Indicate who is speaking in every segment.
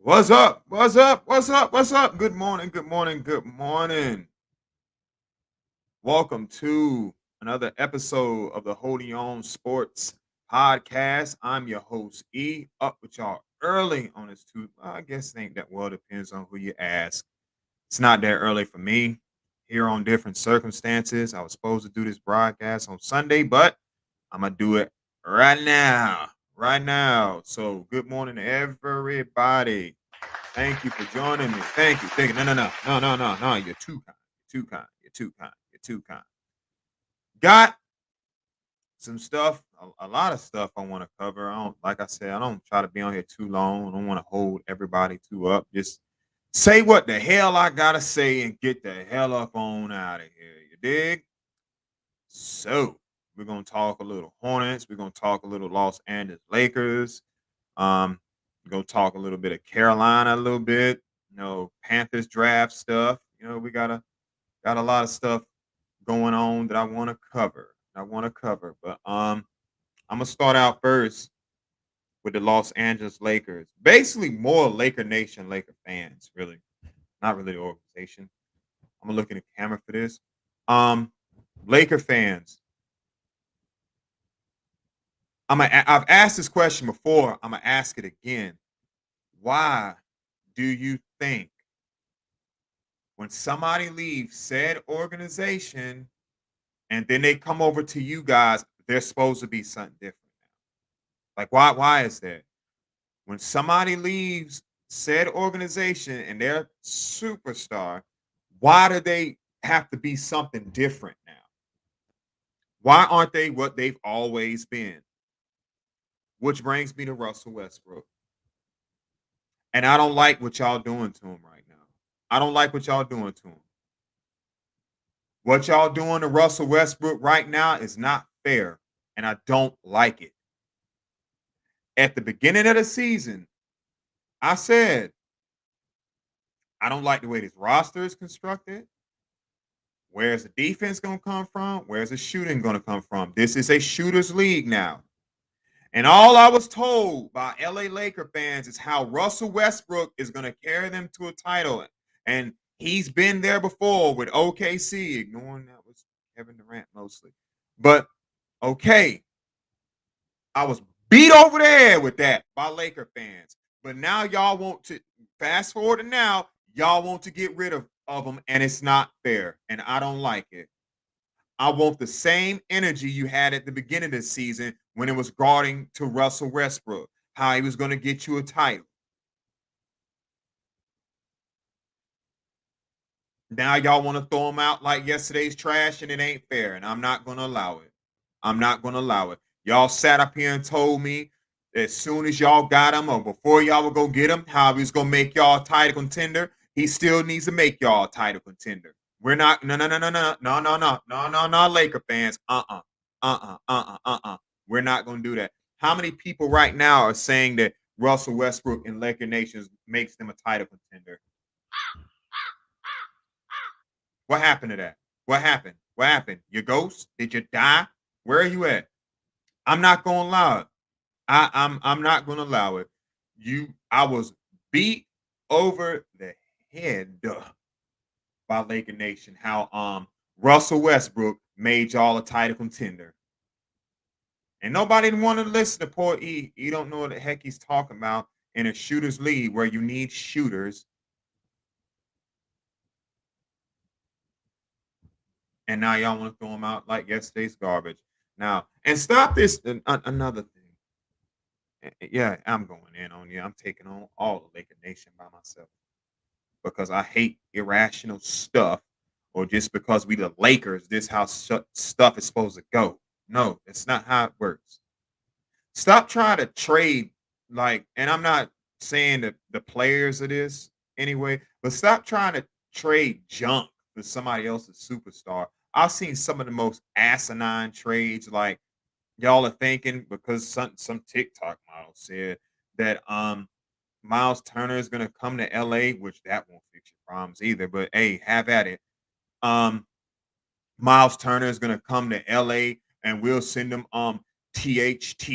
Speaker 1: What's up? What's up? What's up? What's up? Good morning. Good morning. Good morning. Welcome to another episode of the Holding On Sports Podcast. I'm your host, E. Up with y'all early on this Tuesday. I guess it ain't that well. Depends on who you ask. It's not that early for me. Here on different circumstances. I was supposed to do this broadcast on Sunday, but I'm gonna do it right now. Right now. So good morning to everybody. Thank you for joining me. Thank you. Thank you. No, no, no, no, no, no, no. You're too kind. You're too kind. You're too kind. You're too kind. Got some stuff, a lot of stuff I want to cover. I don't, like I said, I don't try to be on here too long. I don't want to hold everybody too up. Just say what the hell I gotta say and get the hell up on out of here. You dig? So we're gonna talk a little Hornets. We're gonna talk a little Los Angeles Lakers. We're gonna talk a little bit of Carolina a little bit. Panthers draft stuff. We got a lot of stuff going on that I want to cover. But I'm gonna start out first with the Los Angeles Lakers. Basically, more Laker Nation, Laker fans, really, not really the organization. I'm gonna look in the camera for this. Um, Laker fans. I've asked this question before. I'm gonna ask it again. Why do you think when somebody leaves said organization and then they come over to you guys, they're supposed to be something different now? Like why is that? When somebody leaves said organization and they're superstar, why do they have to be something different now? Why aren't they what they've always been? Which brings me to Russell Westbrook. And I don't like what y'all doing to him right now. I don't like what y'all doing to him. What y'all doing to Russell Westbrook right now is not fair, and I don't like it. At the beginning of the season, I said, I don't like the way this roster is constructed. Where's the defense going to come from? Where's the shooting going to come from? This is a shooter's league now. And all I was told by LA Laker fans is how Russell Westbrook is going to carry them to a title. And he's been there before with OKC, ignoring that was Kevin Durant mostly. But okay, I was beat over the head with that by Laker fans. But now y'all want to fast forward to now, y'all want to get rid of them, and it's not fair. And I don't like it. I want the same energy you had at the beginning of the season when it was guarding to Russell Westbrook, how he was going to get you a title. Now y'all want to throw him out like yesterday's trash, and it ain't fair, and I'm not going to allow it. I'm not going to allow it. Y'all sat up here and told me as soon as y'all got him or before y'all would go get him, how he was going to make y'all a title contender. He still needs to make y'all a title contender. We're not, no, no, no, no, no, no, no, no, no, no, no, Laker fans. We're not going to do that. How many people right now are saying that Russell Westbrook and Laker Nations makes them a title contender? What happened to that? What happened? What happened? Your ghost? Did you die? Where are you at? I'm not gonna allow it. I'm not gonna allow it. I was beat over the head by Laker Nation. How Russell Westbrook made y'all a title contender. And nobody want to listen to poor E. You don't know what the heck he's talking about in a shooters league where you need shooters. And now y'all want to throw him out like yesterday's garbage. Now, and stop this. Another thing. Yeah, I'm going in on you. I'm taking on all the Laker Nation by myself because I hate irrational stuff or just because we the Lakers, this how stuff is supposed to go. No, it's not how it works. Stop trying to trade and I'm not saying that the players of this anyway, but stop trying to trade junk for somebody else's superstar. I've seen some of the most asinine trades. Like y'all are thinking because some TikTok model said that Miles Turner is gonna come to LA, which that won't fix your problems either. But hey, have at it. Um, Miles Turner is gonna come to LA and we'll send him THT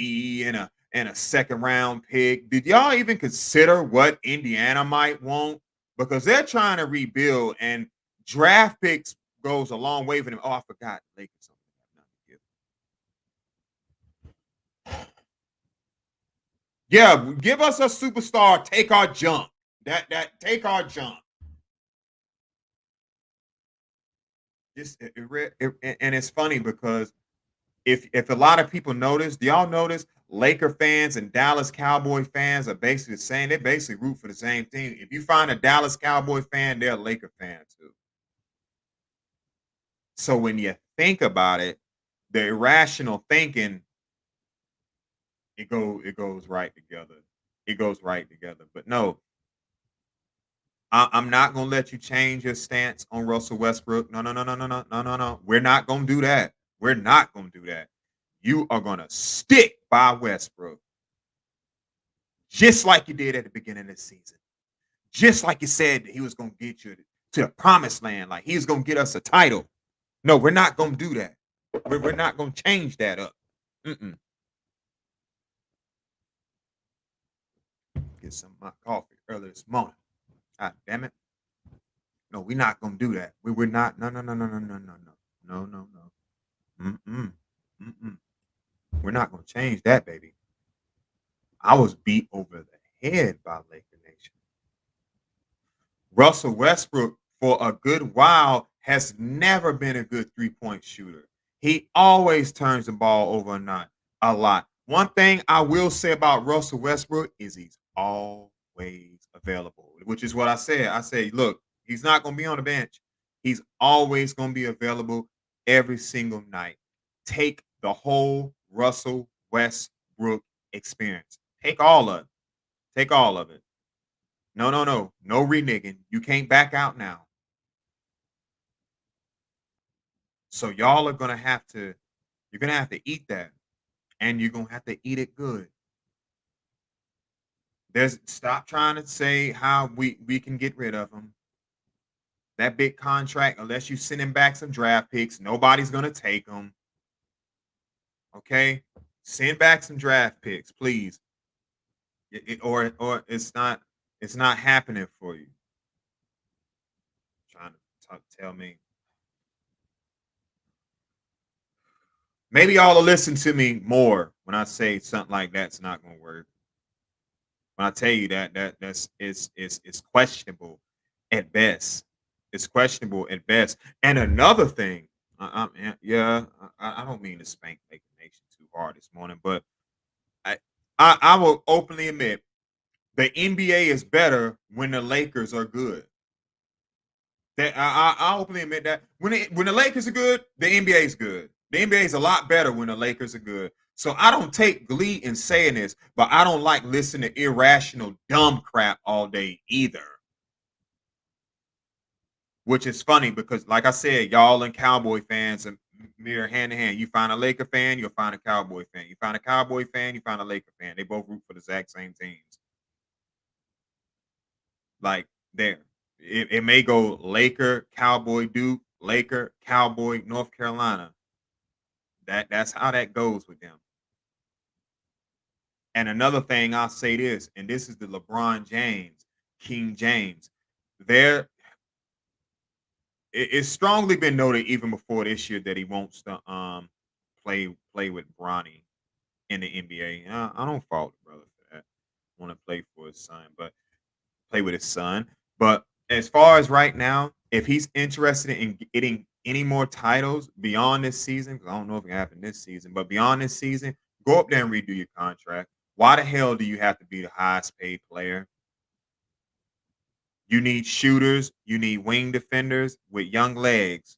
Speaker 1: and and a second round pick. Did y'all even consider what Indiana might want? Because they're trying to rebuild, and draft picks goes a long way for them. Oh, I forgot. Lakers don't have nothing to give. Yeah, give us a superstar. Take our junk. That take our junk. And it's funny because if a lot of people notice, do y'all notice Laker fans and Dallas Cowboy fans are basically the same? They basically root for the same team. If you find a Dallas Cowboy fan, they're a Laker fan too. So when you think about it, the irrational thinking, it goes right together. It goes right together. But no, I'm not gonna let you change your stance on Russell Westbrook. No, no, no, no, no, no, no, no, no. We're not gonna do that. We're not gonna do that. You are gonna stick by Westbrook, just like you did at the beginning of the season. Just like you said that he was gonna get you to the promised land, like he's gonna get us a title. No, we're not gonna do that. We're not gonna change that up. Mm-mm. Get some of my coffee early this morning. God damn it. No, we're not gonna do that. We're not. No, no, no, no, no, no, no, no, no, no, no. Mm-mm. Mm-mm. We're not gonna change that, baby. I was beat over the head by Laker Nation. Russell Westbrook, for a good while, has never been a good three-point shooter. He always turns the ball over a lot. One thing I will say about Russell Westbrook is he's always available, which is what I said. I say, look, he's not going to be on the bench. He's always going to be available every single night. Take the whole Russell Westbrook experience. Take all of it. Take all of it. No, no, no. No reneging. You can't back out now. So y'all are gonna have to, you're gonna have to eat that. And you're gonna have to eat it good. There's stop trying to say how we can get rid of him. That big contract, unless you send him back some draft picks, nobody's gonna take them. Okay? Send back some draft picks, please. Or it's not happening for you. Trying to tell me. Maybe y'all will listen to me more when I say something like that's not gonna work. When I tell you that's it's questionable at best. It's questionable at best. And another thing, yeah, I don't mean to spank Laker Nation too hard this morning, but I, I will openly admit the NBA is better when the Lakers are good. That I openly admit that when the Lakers are good, the NBA is good. The NBA is a lot better when the Lakers are good. So I don't take glee in saying this, but I don't like listening to irrational dumb crap all day either. Which is funny because, like I said, y'all and Cowboy fans are mirror hand in hand. You find a Laker fan, you'll find a Cowboy fan. You find a Cowboy fan, you find a Laker fan. They both root for the exact same teams. Like there, it may go Laker, Cowboy, Duke, Laker, Cowboy, North Carolina. That's how that goes with them. And another thing, I'll say this, and this is the LeBron James, King James. There, it's strongly been noted even before this year that he wants to play with Bronny in the NBA. I don't fault the brother for that. Want to play for his son, but play with his son. But as far as right now, if he's interested in getting any more titles beyond this season, because I don't know if it can happen this season, but beyond this season, go up there and redo your contract. Why the hell do you have to be the highest paid player? You need shooters, you need wing defenders with young legs.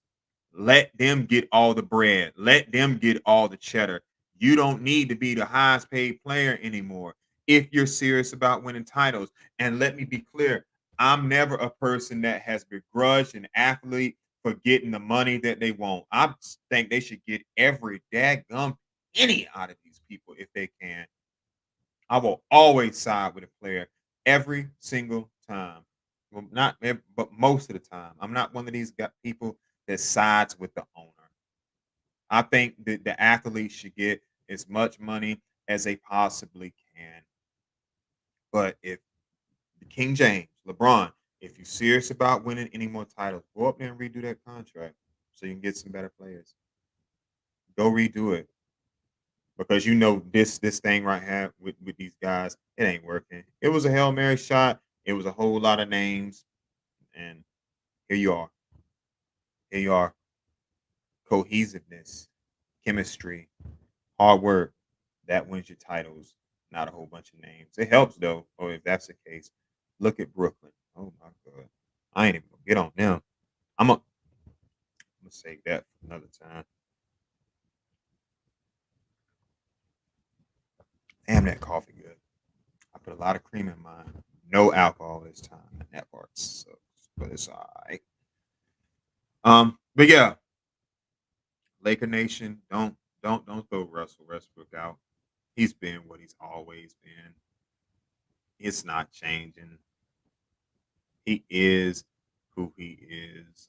Speaker 1: Let them get all the bread. Let them get all the cheddar. You don't need to be the highest paid player anymore if you're serious about winning titles. And let me be clear, I'm never a person that has begrudged an athlete for getting the money that they want. I think they should get every daggum penny out of these people if they can. I will always side with a player every single time. Well, not but most of the time. I'm not one of these people that sides with the owner. I think that the athlete should get as much money as they possibly can. But if King James, LeBron, if you're serious about winning any more titles, go up there and redo that contract so you can get some better players. Go redo it because you know this thing right here with these guys, it ain't working. It was a Hail Mary shot. It was a whole lot of names, and here you are. Here you are. Cohesiveness, chemistry, hard work. That wins you titles, not a whole bunch of names. It helps though, or if that's the case, look at Brooklyn. Oh my God. I ain't even gonna get on them. I'm gonna save that for another time. Damn, that coffee good. I put a lot of cream in mine. No alcohol this time. And that part sucks, but it's all right. But yeah, Laker Nation, don't throw Russell Westbrook out. He's been what he's always been. It's not changing. He is who he is,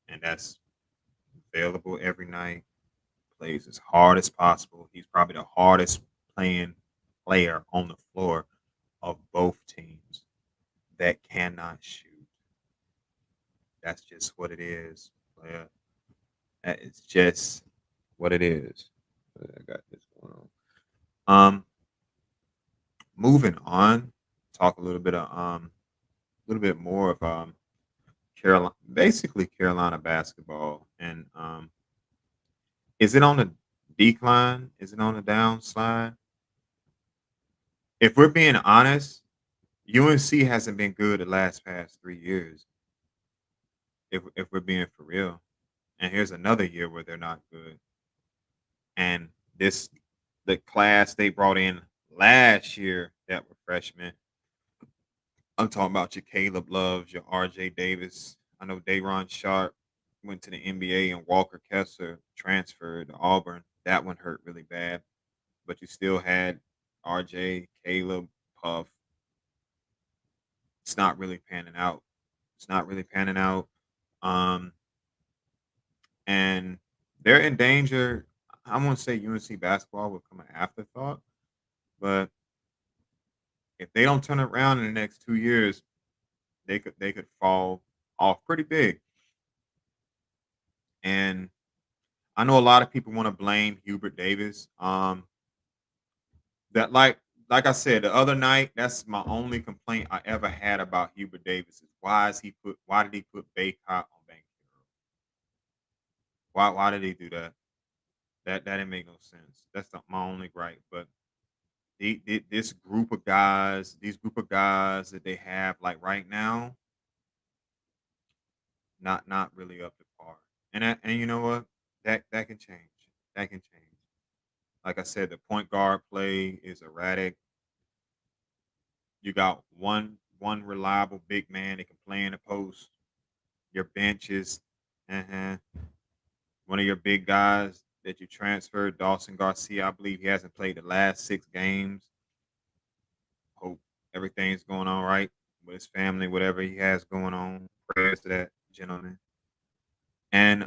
Speaker 1: and that's available every night. Plays as hard as possible. He's probably the hardest playing player on the floor of both teams that cannot shoot. That's just what it is. Player. That is just what it is. I got this going on. Moving on, talk a little bit more of Carolina, basically Carolina basketball, and is it on the decline? Is it on the downslide? If we're being honest, UNC hasn't been good the past 3 years. If we're being for real, and here's another year where they're not good, and this the class they brought in last year that were freshmen. I'm talking about your Caleb Loves, your RJ Davis. I know Dayron Sharp went to the NBA and Walker Kessler transferred to Auburn. That one hurt really bad. But you still had RJ, Caleb, Puff. It's not really panning out. It's not really panning out. Um, and they're in danger. I won't say UNC basketball will become an afterthought, but if they don't turn it around in the next 2 years, they could fall off pretty big. And I know a lot of people want to blame Hubert Davis. That like I said the other night, that's my only complaint I ever had about Hubert Davis is why did he put Baycott on Bank Hero? Why did he do that? That didn't make no sense. That's my only gripe. But this group of guys, these group of guys that they have like right now, not really up to par. And you know what? That can change. That can change. Like I said, the point guard play is erratic. You got one reliable big man that can play in the post. Your bench is uh one of your big guys that you transferred, Dawson Garcia. I believe he hasn't played the last 6 games. Hope everything's going all right with his family, whatever he has going on. Prayers to that gentleman. And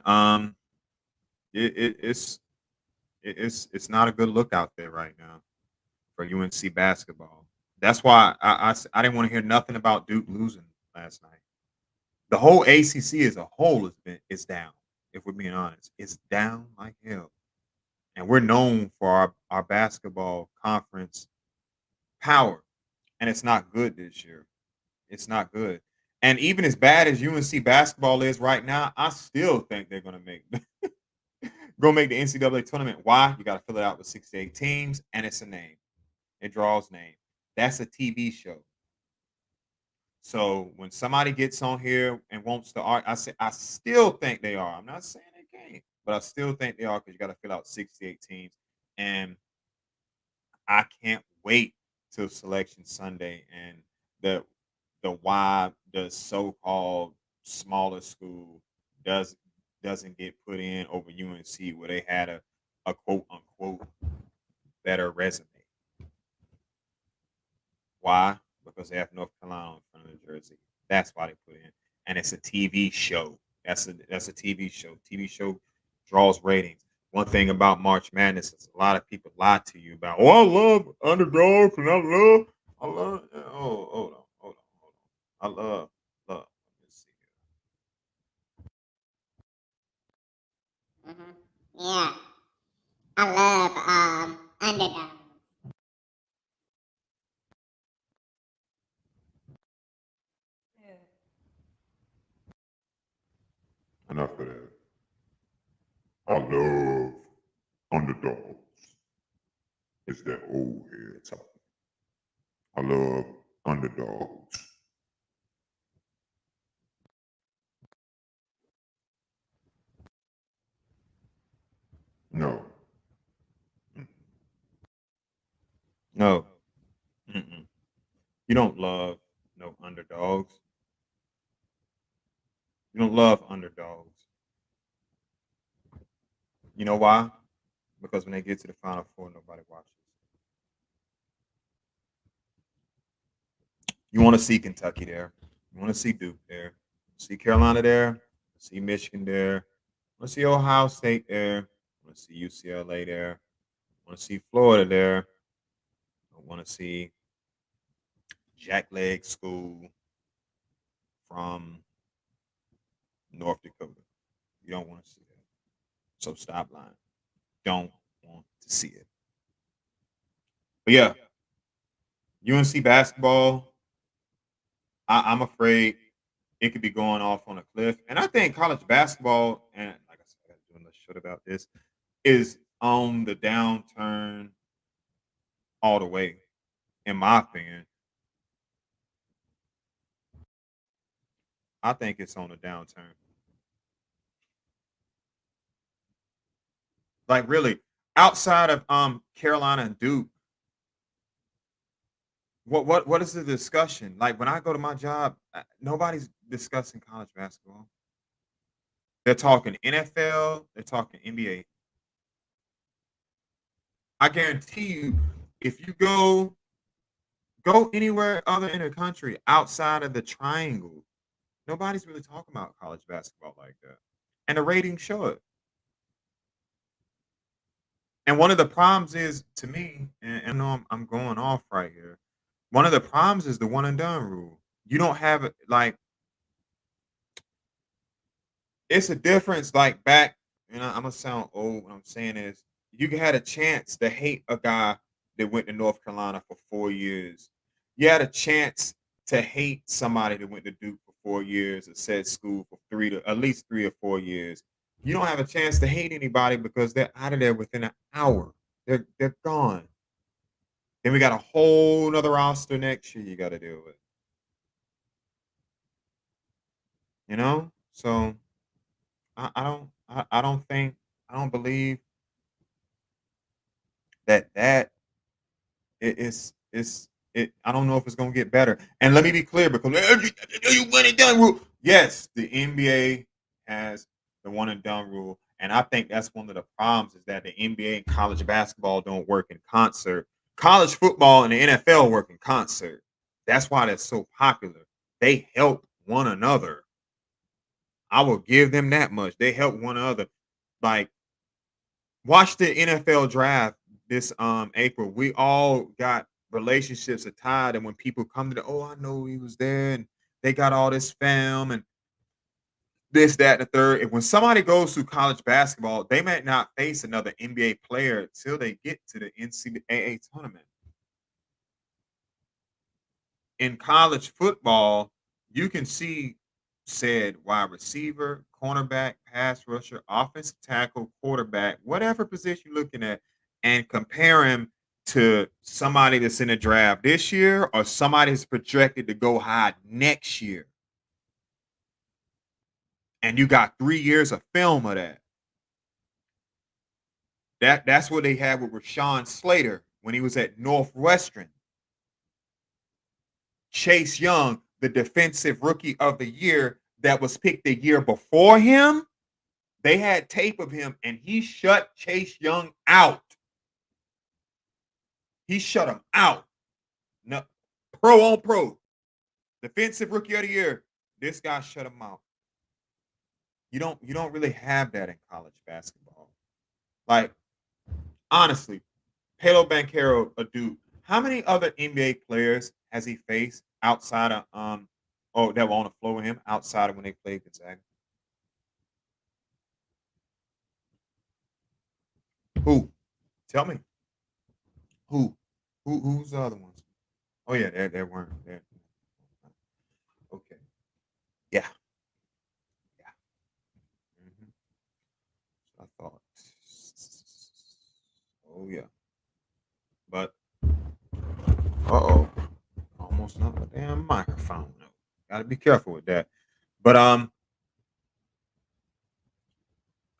Speaker 1: it's it's not a good look out there right now for UNC basketball. That's why I didn't want to hear nothing about Duke losing last night. The whole ACC as a whole is down. If we're being honest, it's down like hell, and we're known for our basketball conference power, and it's not good this year. It's not good, and even as bad as UNC basketball is right now, I still think they're gonna make the NCAA tournament. Why? You got to fill it out with 68 teams, and it's a name. It draws name. That's a TV show. So when somebody gets on here and wants to argue, I still think they are. I'm not saying they can't, but I still think they are because you got to fill out 68 teams, and I can't wait till Selection Sunday and the why the so-called smaller school does doesn't get put in over UNC where they had a quote unquote better resume. Why? Because they have North Carolina in front of New Jersey. That's why they put in. And it's a TV show. That's a TV show. TV show draws ratings. One thing about March Madness is a lot of people lie to you about, oh, I love underdogs and I love, oh, hold on. I love. Let me see.
Speaker 2: Hmm. Yeah, I love underdog.
Speaker 1: Enough of that. I love underdogs. It's that old head talking. I love underdogs. No. No. Mm-mm. You don't love no underdogs. You don't love underdogs. You know why? Because when they get to the Final Four, nobody watches. You want to see Kentucky there. You want to see Duke there. See Carolina there. See Michigan there. Want to see Ohio State there. Want to see UCLA there. Want to see Florida there. I want to see Jackleg School from North Dakota. You don't want to see that. So stop lying. Don't want to see it. But yeah, UNC basketball, I'm afraid it could be going off on a cliff. And I think college basketball, and like I said, I got to do another shit about this, is on the downturn all the way, in my opinion. I think it's on the downturn. Like really, outside of Carolina and Duke, what is the discussion? Like when I go to my job, nobody's discussing college basketball. They're talking NFL, they're talking NBA. I guarantee you, if you go anywhere other in the country outside of the triangle, nobody's really talking about college basketball like that. And the ratings show it. And one of the problems is to me, and I know I'm going off right here. One of the problems is the one and done rule. You don't have it like it's a difference like back, and I'm gonna sound old when I'm saying this. You had a chance to hate a guy that went to North Carolina for 4 years. You had a chance to hate somebody that went to Duke for 4 years or said school for three to at least 3 or 4 years. You don't have a chance to hate anybody because they're out of there within an hour. They're gone. Then we got a whole nother roster next year you got to deal with. You know, so I don't think I don't believe that it is it. I don't know if it's gonna get better. And let me be clear because you went and done rule. Yes, the NBA has the one and done rule, and I think that's one of the problems is that the NBA and college basketball don't work in concert. College football and the NFL work in concert. That's why they're so popular. They help one another. I will give them that much. They help one another. Like watch the NFL draft this April. We all got relationships are tied, and when people come to the oh, I know he was there, and they got all this film and this, that, and the third. And when somebody goes through college basketball, they might not face another NBA player until they get to the NCAA tournament. In college football, you can see said wide receiver, cornerback, pass rusher, offensive tackle, quarterback, whatever position you're looking at, and compare him to somebody that's in the draft this year or somebody that's projected to go high next year. And you got 3 years of film of that. That's what they had with Rashawn Slater when he was at Northwestern. Chase Young, the defensive rookie of the year that was picked the year before him, they had tape of him and he shut Chase Young out. He shut him out. No, pro on pro. Defensive rookie of the year. This guy shut him out. You don't really have that in college basketball. Like, honestly, Palo Banchero, a dude. How many other NBA players has he faced outside of that were on the floor with him outside of when they played Gonzaga? Who? Tell me. Who? Who's the other ones? Oh yeah, there weren't. There. Okay. Yeah. Yeah. hmm I thought. Oh yeah. But oh, almost not a damn microphone. No. Gotta be careful with that. But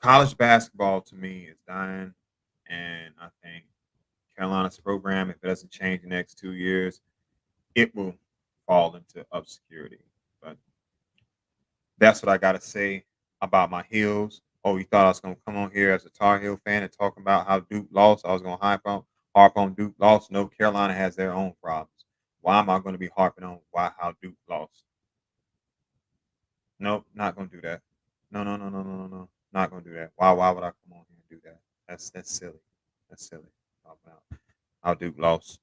Speaker 1: college basketball to me is dying, and I think Carolina's program, if it doesn't change the next 2 years, it will fall into obscurity. But that's what I got to say about my Heels. Oh, you thought I was going to come on here as a Tar Heel fan and talk about how Duke lost? I was going to harp on Duke lost. No, Carolina has their own problems. Why am I going to be harping on how Duke lost? Nope, not going to do that. No, no, no, no, no, no, no. Not going to do that. Why would I come on here and do that? That's silly. That's silly. Talk about how Duke lost.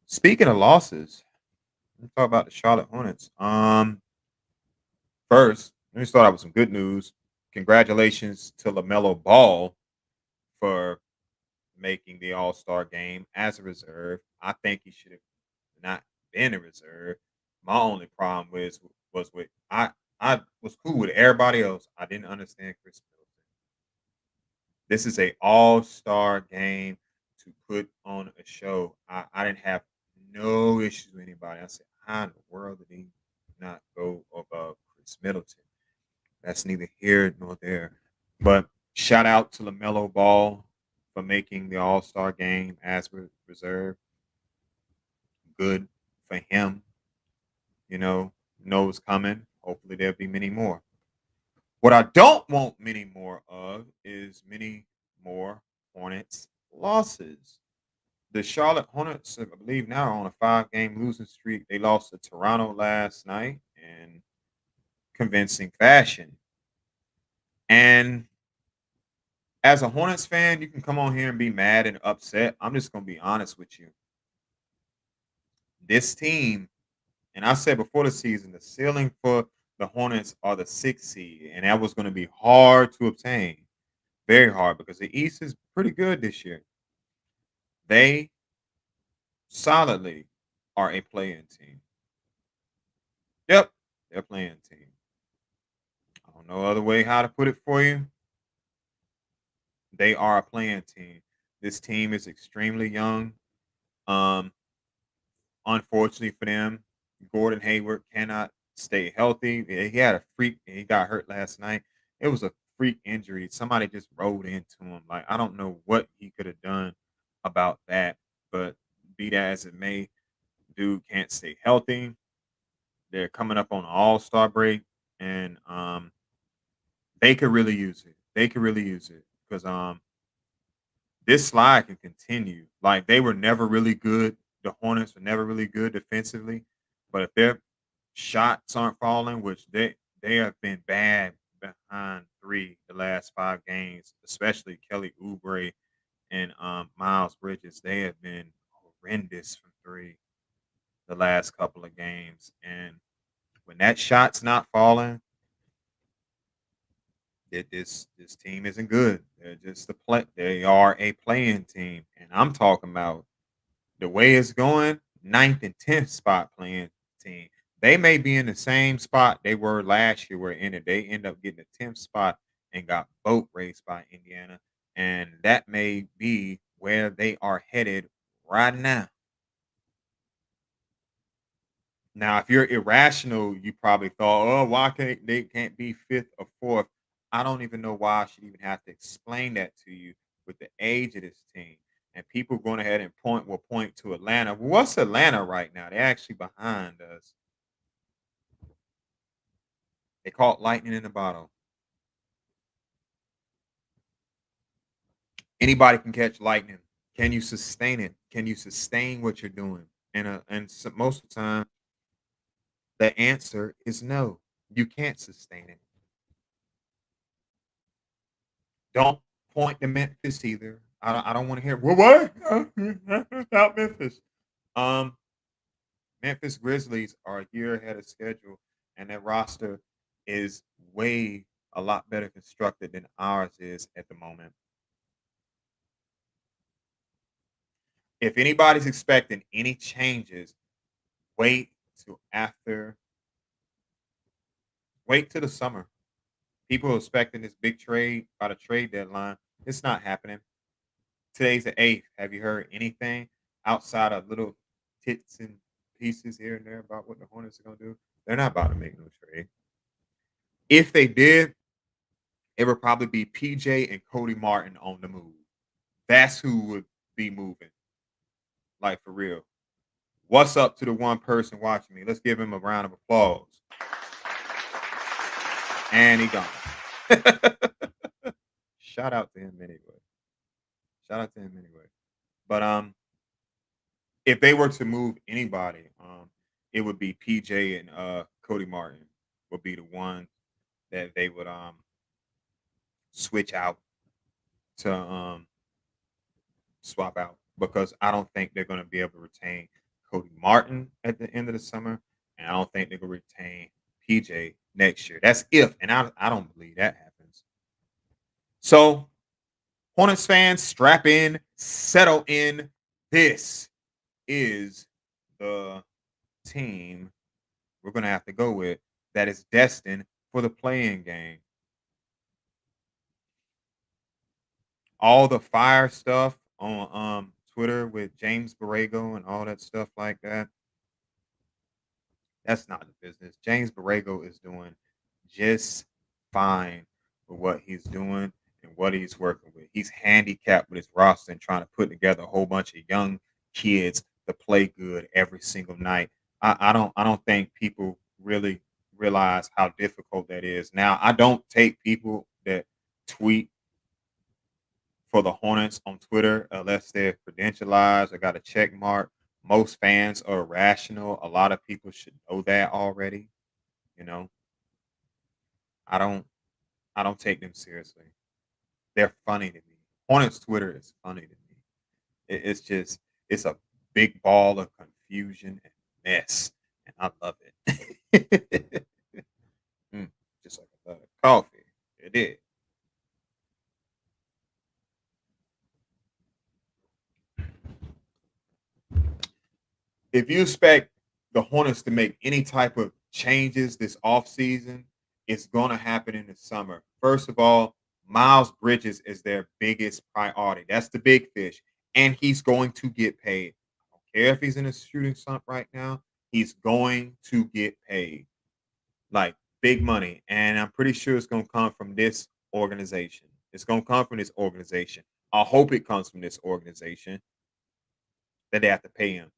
Speaker 1: Speaking of losses, let's talk about the Charlotte Hornets. First, let me start out with some good news. Congratulations to LaMelo Ball for making the All Star game as a reserve. I think he should have not been a reserve. My only problem was with I was cool with everybody else. I didn't understand Chris Middleton. This is a All Star game to put on a show. I didn't have no issues with anybody. I said, how in the world did he not go above Chris Middleton? That's neither here nor there. But shout out to LaMelo Ball for making the All Star game as reserve. Good for him. You knows coming. Hopefully, there'll be many more. What I don't want many more of is many more Hornets losses. The Charlotte Hornets, I believe, now are on a 5-game losing streak. They lost to Toronto last night in convincing fashion. And as a Hornets fan, you can come on here and be mad and upset. I'm just going to be honest with you. This team, and I said before the season, the ceiling for the Hornets are the 6th seed, and that was going to be hard to obtain. Very hard because the East is pretty good this year. They solidly are a playing team. Yep, they're a playing team. I don't know other way how to put it for you. They are a playing team. This team is extremely young. Um, Unfortunately for them, Gordon Hayward cannot stay healthy. He had a freak. He got hurt last night. It was a freak injury. Somebody just rolled into him. Like I don't know what he could have done about that. But be that as it may, dude can't stay healthy. They're coming up on All Star break, and they could really use it. They could really use it because this slide can continue. Like they were never really good. The Hornets were never really good defensively, but if their shots aren't falling, which they have been bad behind three the last 5 games, especially Kelly Oubre and Miles Bridges, they have been horrendous from three the last couple of games. And when that shot's not falling, this team isn't good. They're just a play. They are a playing team, and I'm talking about the way it's going. Ninth and 10th spot playing team. They may be in the same spot they were last year. Where in it they end up getting the 10th spot and got boat raced by Indiana, and that may be where they are headed right now. Now, if you're irrational, you probably thought, "Oh, why can't they can't be fifth or fourth?" I don't even know why I should even have to explain that to you with the age of this team. And people going ahead and point to Atlanta. Well, what's Atlanta right now? They're actually behind us. They caught lightning in the bottle. Anybody can catch lightning. Can you sustain it? Can you sustain what you're doing? And most of the time, the answer is no. You can't sustain it. Don't point to Memphis either. I don't want to hear well what about Memphis. Um, Memphis Grizzlies are a year ahead of schedule, and their roster is way a lot better constructed than ours is at the moment. If anybody's expecting any changes, wait till after, wait till the summer. People are expecting this big trade by the trade deadline. It's not happening. Today's the 8th. Have you heard anything outside of little tits and pieces here and there about what the Hornets are going to do? They're not about to make no trade. If they did, it would probably be PJ and Cody Martin on the move. That's who would be moving, like for real. What's up to the one person watching me? Let's give him a round of applause. And he gone. Shout out to him anyway. Shout out to him anyway. But if they were to move anybody, it would be PJ and Cody Martin would be the one that they would switch out to swap out because I don't think they're going to be able to retain Cody Martin at the end of the summer, and I don't think they're going to retain PJ next year. That's if, and I don't believe that happens. So, Hornets fans, strap in, settle in. This is the team we're going to have to go with that is destined for the playing game. All the fire stuff on Twitter with James Borrego and all that stuff like that. That's not the business. James Borrego is doing just fine with what he's doing and what he's working with. He's handicapped with his roster and trying to put together a whole bunch of young kids to play good every single night. I don't think people really realize how difficult that is. Now, I don't take people that tweet for the Hornets on Twitter unless they're credentialized or got a check mark. Most fans are irrational. A lot of people should know that already. You know, I don't I don't take them seriously. They're funny to me. Hornets Twitter is funny to me. It's just it's a big ball of confusion and mess, and I love it. Mm, just like a lot of coffee. It is. If you expect the Hornets to make any type of changes this offseason, it's going to happen in the summer. First of all, Miles Bridges is their biggest priority. That's the big fish. And he's going to get paid. I don't care if he's in a shooting slump right now, he's going to get paid like big money. And I'm pretty sure it's going to come from this organization. It's going to come from this organization. I hope it comes from this organization that they have to pay him.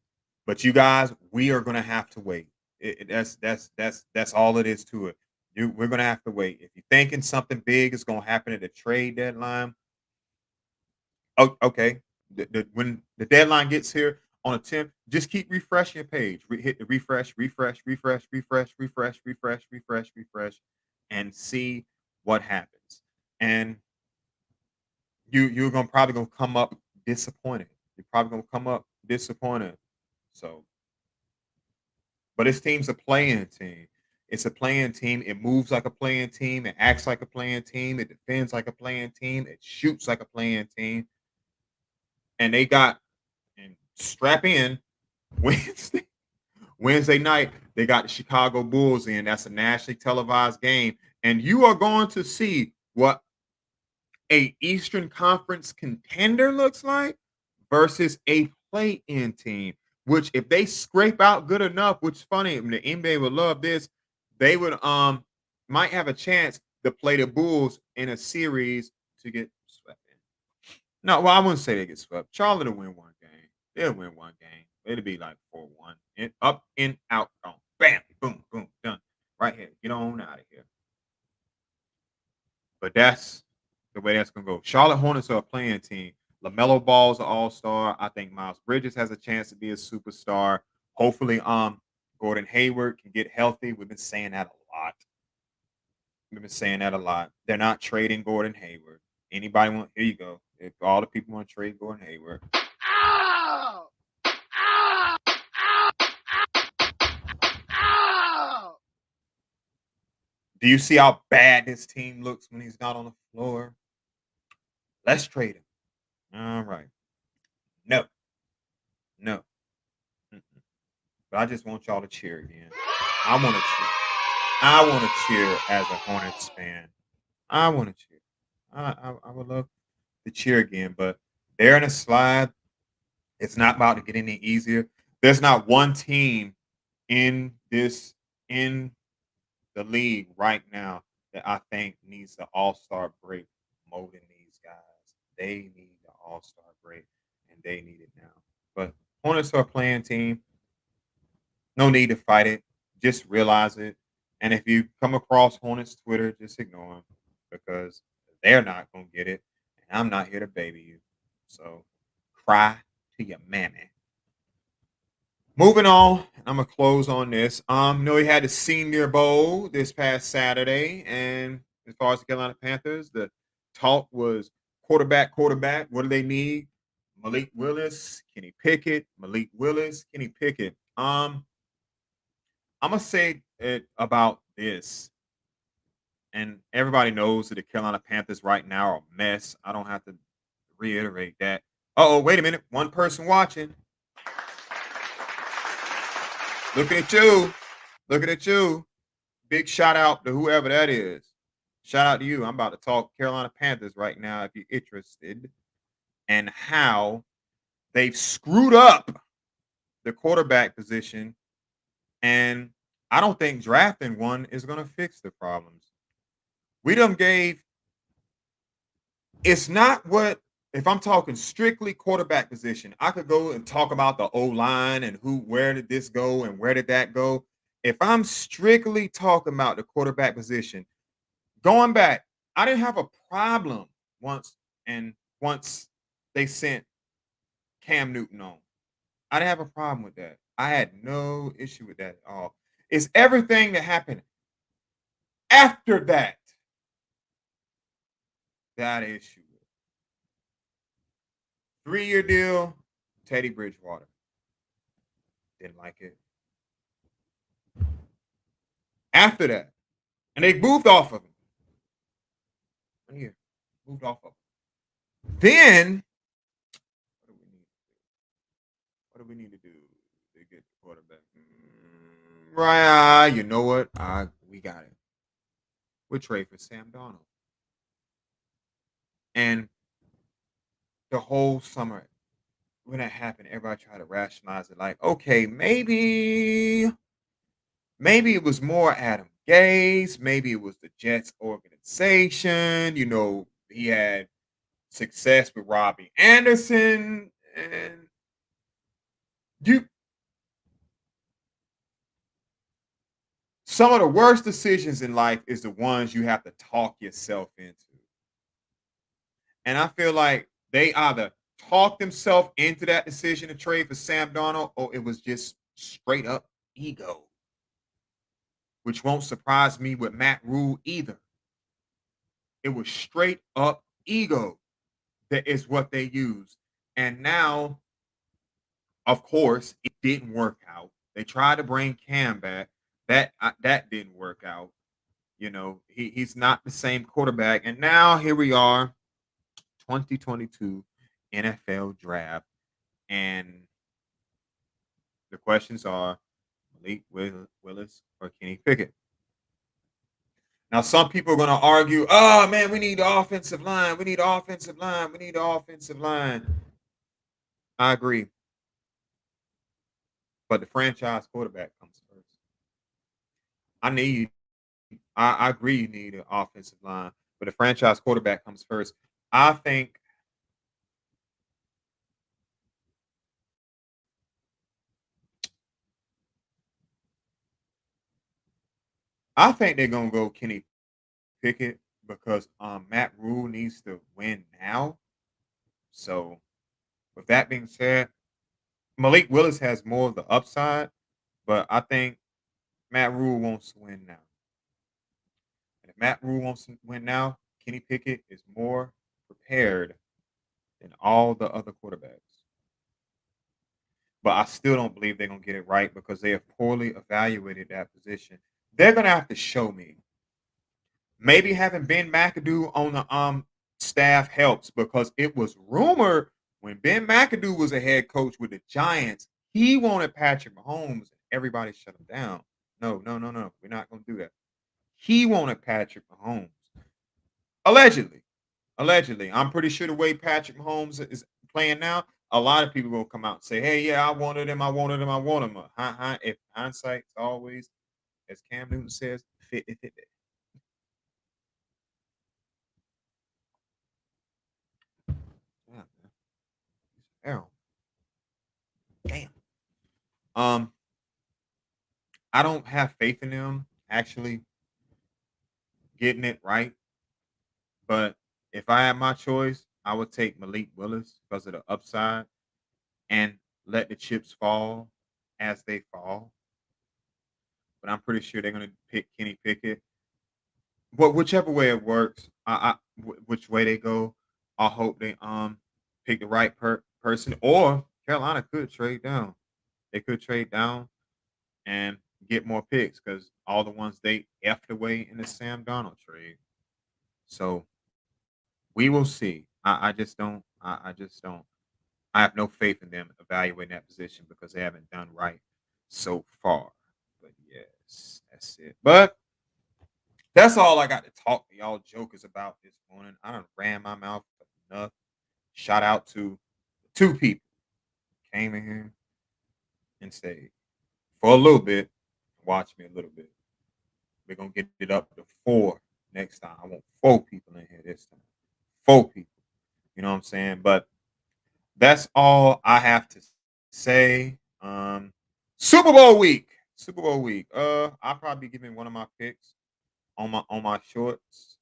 Speaker 1: But you guys, we are going to have to wait. That's all it is to it. We're going to have to wait. If you're thinking something big is going to happen at the trade deadline, okay. When the deadline gets here on the 10th, just keep refreshing your page. Hit the refresh, and see what happens. And you're gonna probably gonna come up disappointed. You're probably gonna come up disappointed. So, but this team's a playing team. It's a playing team. It moves like a playing team. It acts like a playing team. It defends like a playing team. It shoots like a playing team. And they got and strap in Wednesday. Wednesday night, they got the Chicago Bulls in. That's a nationally televised game. And you are going to see what a Eastern Conference contender looks like versus a play-in team. Which, if they scrape out good enough, which is funny, I mean, the NBA would love this. They would might have a chance to play the Bulls in a series to get swept in. No, well, I wouldn't say they get swept. Charlotte will win one game. They'll win one game. It'll be like 4-1. And up and out, gone. Bam, boom, boom, done. Right here. Get on out of here. But that's the way that's gonna go. Charlotte Hornets are a playing team. LaMelo Ball's an all-star. I think Miles Bridges has a chance to be a superstar. Hopefully, Gordon Hayward can get healthy. We've been saying that a lot. We've been saying that a lot. They're not trading Gordon Hayward. Anybody want? Here you go. If all the people want to trade Gordon Hayward,
Speaker 3: Ow! Ow! Ow! Ow!
Speaker 1: do you see how bad this team looks when he's not on the floor? Let's trade him. All right. No, no. Mm-mm. But I just want y'all to cheer again. I want to cheer. I want to cheer as a Hornets fan. I want to cheer. I would love to cheer again, but they're in a slide. It's not about to get any easier. There's not one team in this in the league right now that I think needs the All-Star break more than these guys. They need the All-Star break, and they need it now. But Hornets are a playing team. No need to fight it. Just realize it. And if you come across Hornets Twitter, just ignore them because they're not gonna get it, and I'm not here to baby you. So cry to your mammy. Moving on, I'm gonna close on this. Know he had the Senior Bowl this past Saturday, and as far as the Carolina Panthers, the talk was quarterback, quarterback. What do they need? Malik Willis, Kenny Pickett, Malik Willis, Kenny Pickett. I'm gonna say it about this, and everybody knows that the Carolina Panthers right now are a mess. I don't have to reiterate that. Oh, wait a minute. One person watching. Looking at you. Looking at you. Big shout out to whoever that is. Shout out to you. I'm about to talk Carolina Panthers right now if you're interested, and how they've screwed up the quarterback position. And I don't think drafting one is going to fix the problems. We done gave, it's not what, if I'm talking strictly quarterback position, I could go and talk about the O line and where did this go and where did that go. If I'm strictly talking about the quarterback position, going back, I didn't have a problem once once they sent Cam Newton on. I didn't have a problem with that. I had no issue with that at all. It's everything that happened after that that issue. 3-year deal, Teddy Bridgewater. Didn't like it. After that, and they moved off of him. 1 year, moved off of him. Then, what do we need to do to get the quarterback? Right, you know what? We got it. We'll trade for Sam Darnold. And the whole summer, when that happened, everybody tried to rationalize it like, okay, maybe it was more Adam Gase, maybe it was the Jets organization. He had success with Robbie Anderson, and you some of the worst decisions in life is the ones you have to talk yourself into. And I feel like they either talked themselves into that decision to trade for Sam Darnold, or it was just straight up ego, which won't surprise me with Matt Rule either. It was straight up ego that is what they used. And now, of course, it didn't work out. They tried to bring Cam back. That didn't work out. He's not the same quarterback. And now here we are, 2022 NFL draft, and the questions are Malik Willis or Kenny Pickett. Now, some people are going to argue, oh, man, we need the offensive line. We need the offensive line. We need the offensive line. I agree. But the franchise quarterback comes first. I agree you need an offensive line, but the franchise quarterback comes first. I think they're gonna go Kenny Pickett because Matt Rule needs to win now. So with that being said, Malik Willis has more of the upside, but I think Matt Rule wants to win now. And if Matt Rule wants to win now, Kenny Pickett is more. Kenny Pickett is more. prepared than all the other quarterbacks. But I still don't believe they're gonna get it right because they have poorly evaluated that position. They're gonna have to show me. Maybe having Ben McAdoo on the staff helps because it was rumored when Ben McAdoo was a head coach with the Giants, he wanted Patrick Mahomes. Everybody shut him down. No, no, no, no. We're not gonna do that. He wanted Patrick Mahomes. Allegedly. Allegedly. I'm pretty sure the way Patrick Mahomes is playing now, a lot of people will come out and say, hey, yeah, I wanted him, I wanted him, I want him. If hindsight's always, as Cam Newton says, 50-50. Yeah, man. Hell. Damn. Um, I don't have faith in them actually getting it right. But if I had my choice, I would take Malik Willis because of the upside and let the chips fall as they fall. But I'm pretty sure they're going to pick Kenny Pickett. But whichever way it works, which way they go, I hope they pick the right person. Or Carolina could trade down. They could trade down and get more picks because all the ones they effed away in the Sam Donald trade. So we will see. I just don't. I just don't. I have no faith in them evaluating that position because they haven't done right so far. But yes, that's it. But that's all I got to talk to y'all jokers about this morning. I done ran my mouth enough. Shout out to two people came in here and stayed for a little bit. Watch me a little bit. We're gonna get it up to 4 next time. I want 4 people in here this time. 4 people. You know what I'm saying? But that's all I have to say. Super Bowl week. Super Bowl week. I'll probably be giving one of my picks on my shorts.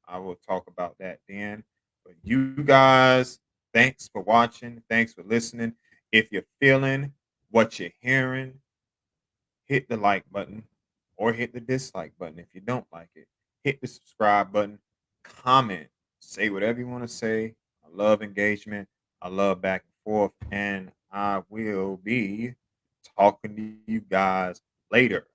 Speaker 1: I will talk about that then. But you guys, thanks for watching. Thanks for listening. If you're feeling what you're hearing, hit the like button or hit the dislike button if you don't like it. Hit the subscribe button, comment, say whatever you want to say. I love engagement. I love back and forth. And I will be talking to you guys later.